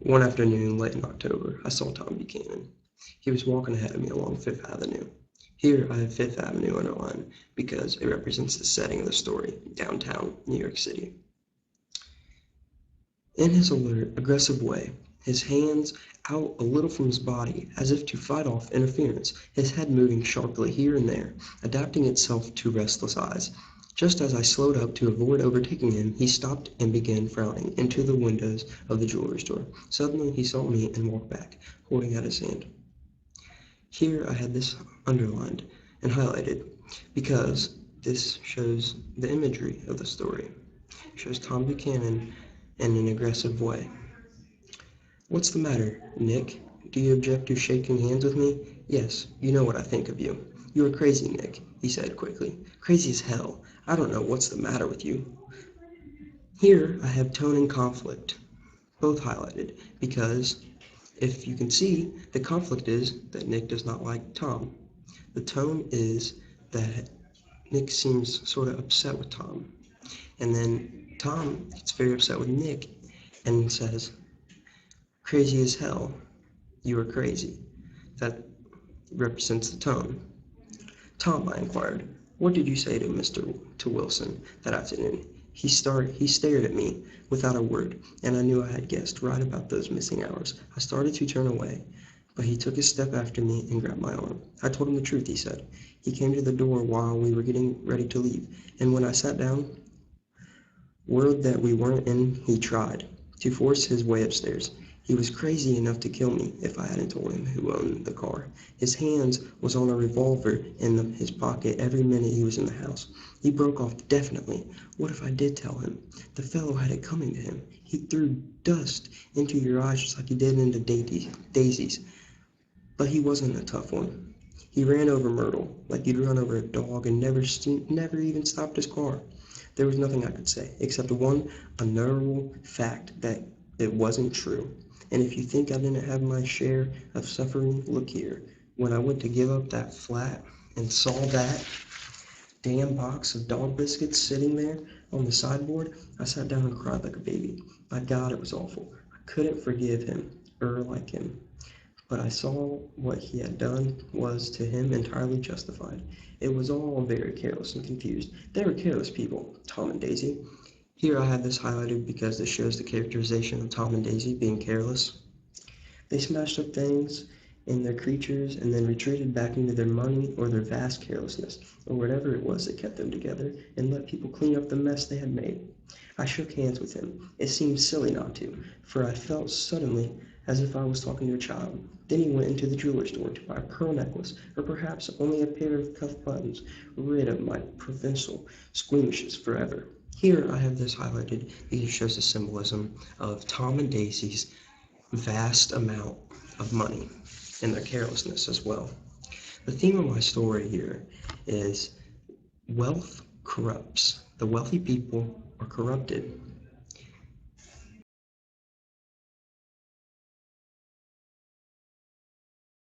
One afternoon late in October, I saw Tom Buchanan. He was walking ahead of me along Fifth Avenue. Here I have Fifth Avenue underlined because it represents the setting of the story, downtown New York City. In his alert, aggressive way, his hands out a little from his body as if to fight off interference, his head moving sharply here and there, adapting itself to restless eyes. Just as I slowed up to avoid overtaking him, he stopped and began frowning into the windows of the jewelry store. Suddenly he saw me and walked back, holding out his hand. Here I had this underlined and highlighted because this shows the imagery of the story. It shows Tom Buchanan in an aggressive way. What's the matter, Nick? Do you object to shaking hands with me? Yes, you know what I think of you. You are crazy, Nick, he said quickly. Crazy as hell. I don't know what's the matter with you. Here I have tone and conflict, both highlighted, because if you can see, the conflict is that Nick does not like Tom. The tone is that Nick seems sort of upset with Tom. And then Tom gets very upset with Nick and says, crazy as hell. You are crazy. That represents the tone. Tom, I inquired, what did you say to Wilson that afternoon? He stared at me without a word, and I knew I had guessed right about those missing hours. I started to turn away, but he took a step after me and grabbed my arm. I told him the truth, he said. He came to the door while we were getting ready to leave, and when I sat down, word that we weren't in, he tried to force his way upstairs. He was crazy enough to kill me if I hadn't told him who owned the car. His hands was on a revolver in his pocket every minute he was in the house. He broke off definitely. What if I did tell him? The fellow had it coming to him. He threw dust into your eyes just like he did into daisies. But he wasn't a tough one. He ran over Myrtle like he'd run over a dog and never even stopped his car. There was nothing I could say, except one unknowable fact that it wasn't true. And if you think I didn't have my share of suffering, look here. When I went to give up that flat and saw that damn box of dog biscuits sitting there on the sideboard, I sat down and cried like a baby. By God, it was awful. I couldn't forgive him, or like him. But I saw what he had done was to him entirely justified. It was all very careless and confused. They were careless people, Tom and Daisy. Here I have this highlighted because this shows the characterization of Tom and Daisy being careless. They smashed up things and their creatures and then retreated back into their money or their vast carelessness, or whatever it was that kept them together, and let people clean up the mess they had made. I shook hands with him. It seemed silly not to, for I felt suddenly as if I was talking to a child. Then he went into the jewelry store to buy a pearl necklace, or perhaps only a pair of cuff buttons, rid of my provincial squeamishes forever. Here I have this highlighted because it shows the symbolism of Tom and Daisy's vast amount of money and their carelessness as well. The theme of my story here is wealth corrupts. The wealthy people are corrupted.